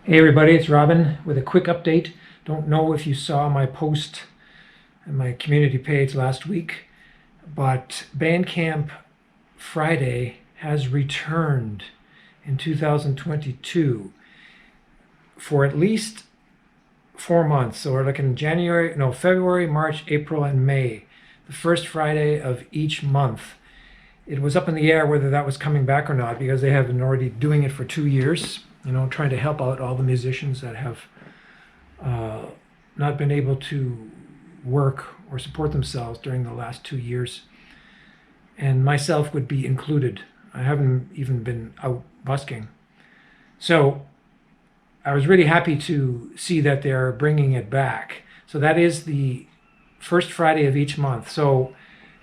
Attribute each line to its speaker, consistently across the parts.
Speaker 1: Hey everybody, it's Robin with a quick update. Don't know if you saw my post on my community page last week, but Bandcamp Friday has returned in 2022 for at least 4 months. So we're looking February, March, April, and May, the first Friday of each month. It was up in the air whether that was coming back or not because they have been already doing it for 2 years. Trying to help out all the musicians that have not been able to work or support themselves during the last 2 years. And myself would be included. I haven't even been out busking. So I was really happy to see that they're bringing it back. So that is the first Friday of each month. So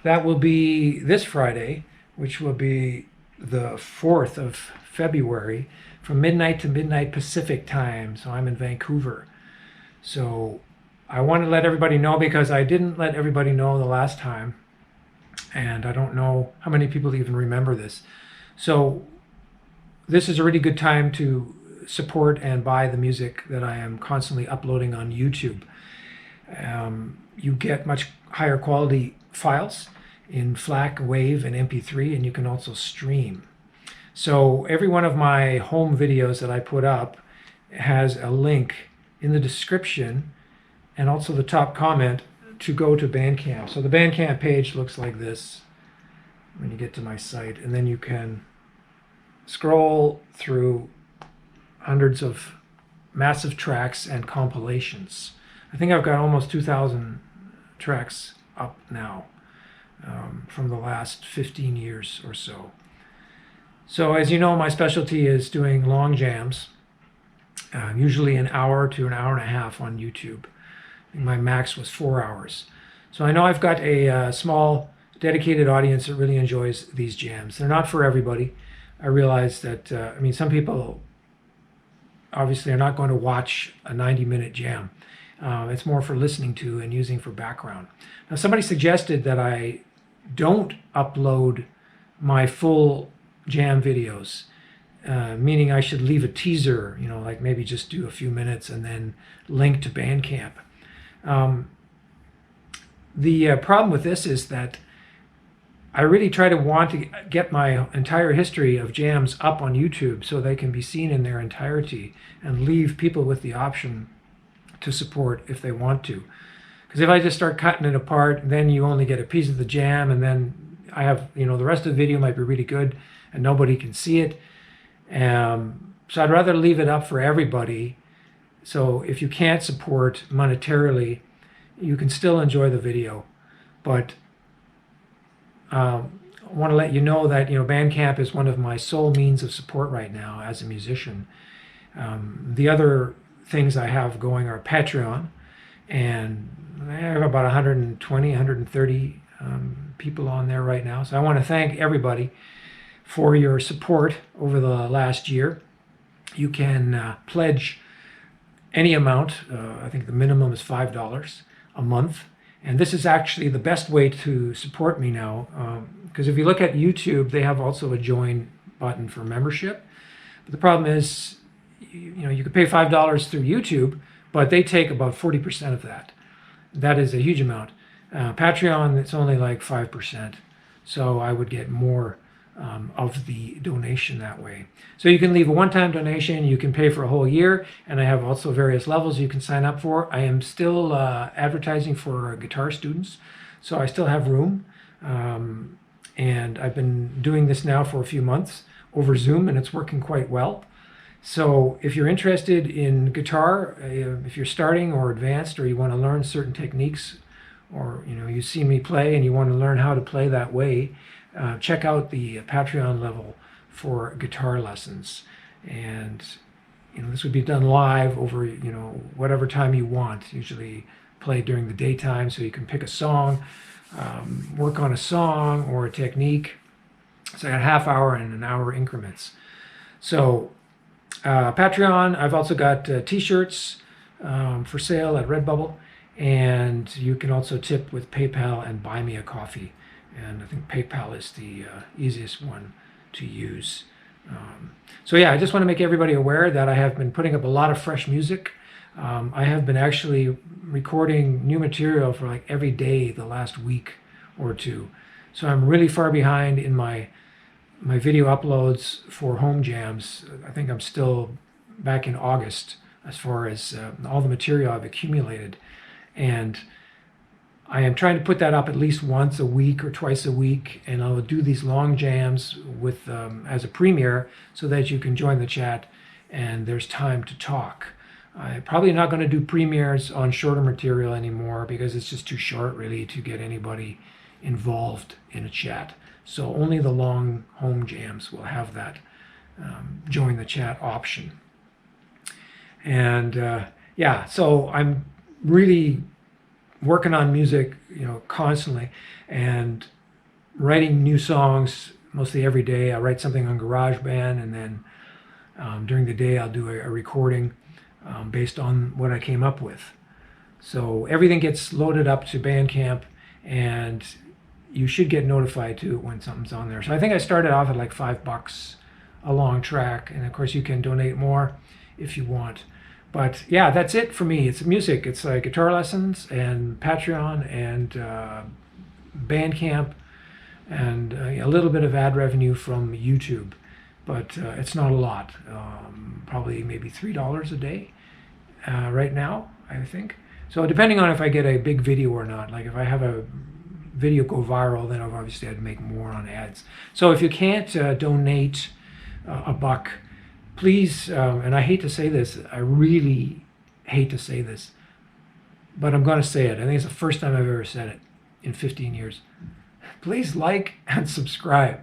Speaker 1: that will be this Friday, which will be the 4th of February, from midnight to midnight Pacific time. So I'm in Vancouver. So I want to let everybody know because I didn't let everybody know the last time. And I don't know how many people even remember this. So this is a really good time to support and buy the music that I am constantly uploading on YouTube. You get much higher quality files in FLAC, WAV, and MP3, and you can also stream. So every one of my home videos that I put up has a link in the description and also the top comment to go to Bandcamp. So the Bandcamp page looks like this when you get to my site, and then you can scroll through hundreds of massive tracks and compilations. I think I've got almost 2,000 tracks up now from the last 15 years or so. So as you know, my specialty is doing long jams, usually an hour to an hour and a half on YouTube. I think my max was 4 hours. So I know I've got a small dedicated audience that really enjoys these jams. They're not for everybody. I realize that, some people obviously are not going to watch a 90-minute jam. It's more for listening to and using for background. Now, somebody suggested that I don't upload my full jam videos, meaning I should leave a teaser, like maybe just do a few minutes and then link to Bandcamp. The problem with this is that I really want to get my entire history of jams up on YouTube so they can be seen in their entirety and leave people with the option to support if they want to. Because if I just start cutting it apart, then you only get a piece of the jam, and then I have, the rest of the video might be really good and nobody can see it. So I'd rather leave it up for everybody. So if you can't support monetarily, you can still enjoy the video. But I want to let you know that Bandcamp is one of my sole means of support right now as a musician. The other things I have going are Patreon, and I have about 120, 130 people on there right now. So I want to thank everybody for your support over the last year. You can pledge any amount. I think the minimum is $5 a month. And this is actually the best way to support me now, because if you look at YouTube, they have also a join button for membership. But the problem is, you could pay $5 through YouTube, but they take about 40% of that. That is a huge amount. Patreon, it's only like 5%. So I would get more of the donation that way. So you can leave a one-time donation, you can pay for a whole year, and I have also various levels you can sign up for. I am still advertising for guitar students, so I still have room. And I've been doing this now for a few months over Zoom, and it's working quite well. So if you're interested in guitar, if you're starting or advanced, or you want to learn certain techniques, or you see me play and you want to learn how to play that way, check out the Patreon level for guitar lessons. And this would be done live over whatever time you want. Usually play during the daytime, so you can pick a song, work on a song or a technique. So I got half hour and an hour increments. So Patreon, I've also got t-shirts for sale at Redbubble, and you can also tip with PayPal and buy me a coffee. And I think PayPal is the easiest one to use. So yeah, I just want to make everybody aware that I have been putting up a lot of fresh music. I have been actually recording new material for like every day the last week or two. So I'm really far behind in my video uploads for home jams. I think I'm still back in August as far as all the material I've accumulated. And I am trying to put that up at least once a week or twice a week, and I'll do these long jams with as a premiere so that you can join the chat and there's time to talk. I'm probably not going to do premieres on shorter material anymore because it's just too short really to get anybody involved in a chat. So only the long home jams will have that join the chat option. And yeah, so I'm really working on music, constantly, and writing new songs mostly every day. I write something on GarageBand, and then during the day I'll do a recording based on what I came up with. So everything gets loaded up to Bandcamp, and you should get notified too when something's on there. So I think I started off at like $5 a long track, and of course you can donate more if you want. But yeah, that's it for me. It's music. It's like guitar lessons and Patreon and Bandcamp and a little bit of ad revenue from YouTube. But it's not a lot. Probably maybe $3 a day right now, I think. So depending on if I get a big video or not, like if I have a video go viral, then obviously I'd make more on ads. So if you can't donate a buck, please, and I hate to say this, I really hate to say this, but I'm going to say it. I think it's the first time I've ever said it in 15 years. Please like and subscribe.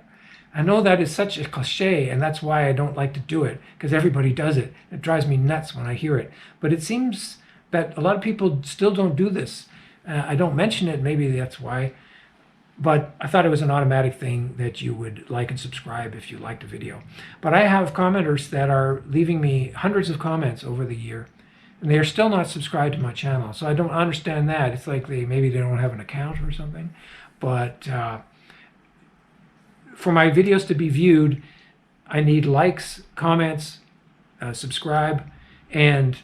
Speaker 1: I know that is such a cliche, and that's why I don't like to do it, because everybody does it. It drives me nuts when I hear it. But it seems that a lot of people still don't do this. I don't mention it, maybe that's why. But I thought it was an automatic thing that you would like and subscribe if you liked a video. But I have commenters that are leaving me hundreds of comments over the year, and they are still not subscribed to my channel. So I don't understand that. It's like maybe they don't have an account or something. But for my videos to be viewed, I need likes, comments, subscribe, and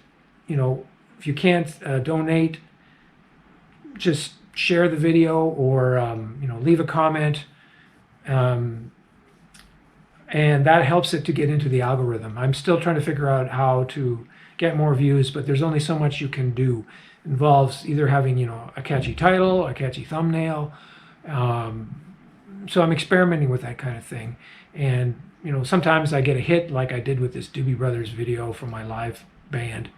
Speaker 1: if you can't donate, just share the video or leave a comment, and that helps it to get into the algorithm. I'm still trying to figure out how to get more views, but there's only so much you can do. It involves either having a catchy title, a catchy thumbnail. So I'm experimenting with that kind of thing, and sometimes I get a hit like I did with this Doobie Brothers video from my live band.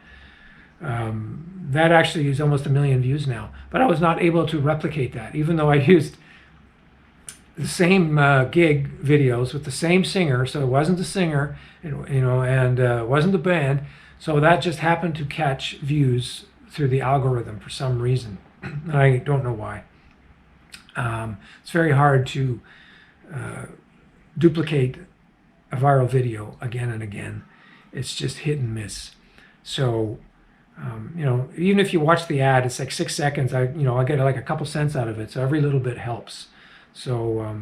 Speaker 1: That actually is almost 1 million views now, but I was not able to replicate that, even though I used the same gig videos with the same singer. So it wasn't the singer, and wasn't the band. So that just happened to catch views through the algorithm for some reason. I don't know why. It's very hard to duplicate a viral video again and again. It's just hit and miss. So even if you watch the ad, it's like 6 seconds. I get like a couple cents out of it. So every little bit helps. So,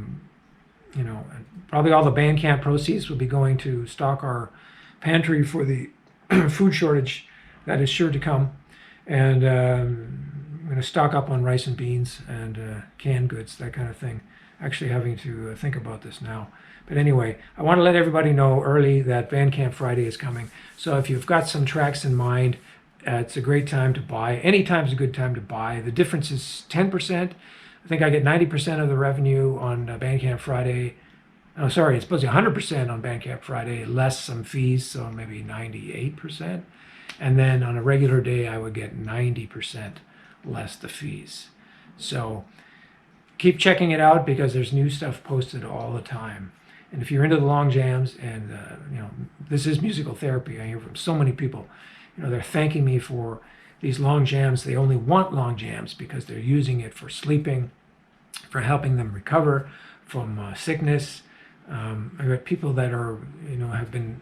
Speaker 1: probably all the Bandcamp proceeds will be going to stock our pantry for the food shortage that is sure to come. And I'm going to stock up on rice and beans and canned goods, that kind of thing. Actually having to think about this now. But anyway, I want to let everybody know early that Bandcamp Friday is coming. So if you've got some tracks in mind, it's a great time to buy. Anytime's a good time to buy. The difference is 10%. I think I get 90% of the revenue on Bandcamp Friday. Oh, sorry, it's supposed to be 100% on Bandcamp Friday, less some fees, so maybe 98%. And then on a regular day, I would get 90% less the fees. So keep checking it out because there's new stuff posted all the time. And if you're into the long jams, and this is musical therapy, I hear from so many people. They're thanking me for these long jams. They only want long jams because they're using it for sleeping, for helping them recover from sickness. I've got people that are, have been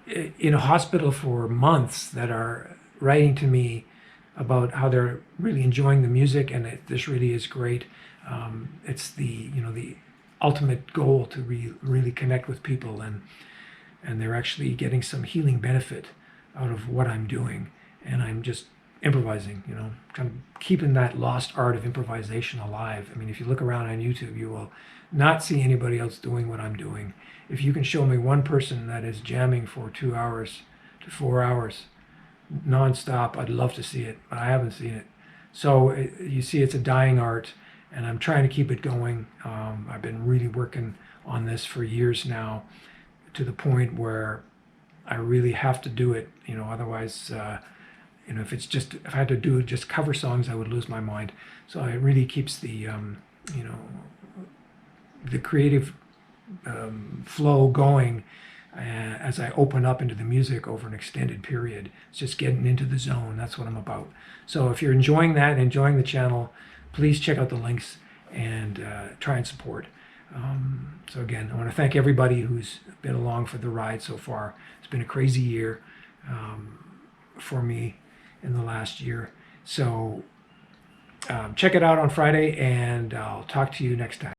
Speaker 1: in a hospital for months that are writing to me about how they're really enjoying the music, and this really is great. It's the ultimate goal to really connect with people, and they're actually getting some healing benefit out of what I'm doing, and I'm just improvising, kind of keeping that lost art of improvisation alive. I mean, if you look around on YouTube, you will not see anybody else doing what I'm doing. If you can show me one person that is jamming for 2 hours to 4 hours nonstop, I'd love to see it, but I haven't seen it. So you see, it's a dying art, and I'm trying to keep it going. I've been really working on this for years now, to the point where I really have to do it. Otherwise, if I had to do just cover songs, I would lose my mind. So it really keeps the creative flow going as I open up into the music over an extended period. It's just getting into the zone. That's what I'm about. So if you're enjoying that and enjoying the channel, please check out the links and try and support. So again, I want to thank everybody who's been along for the ride so far. It's been a crazy year for me in the last year. So check it out on Friday, and I'll talk to you next time.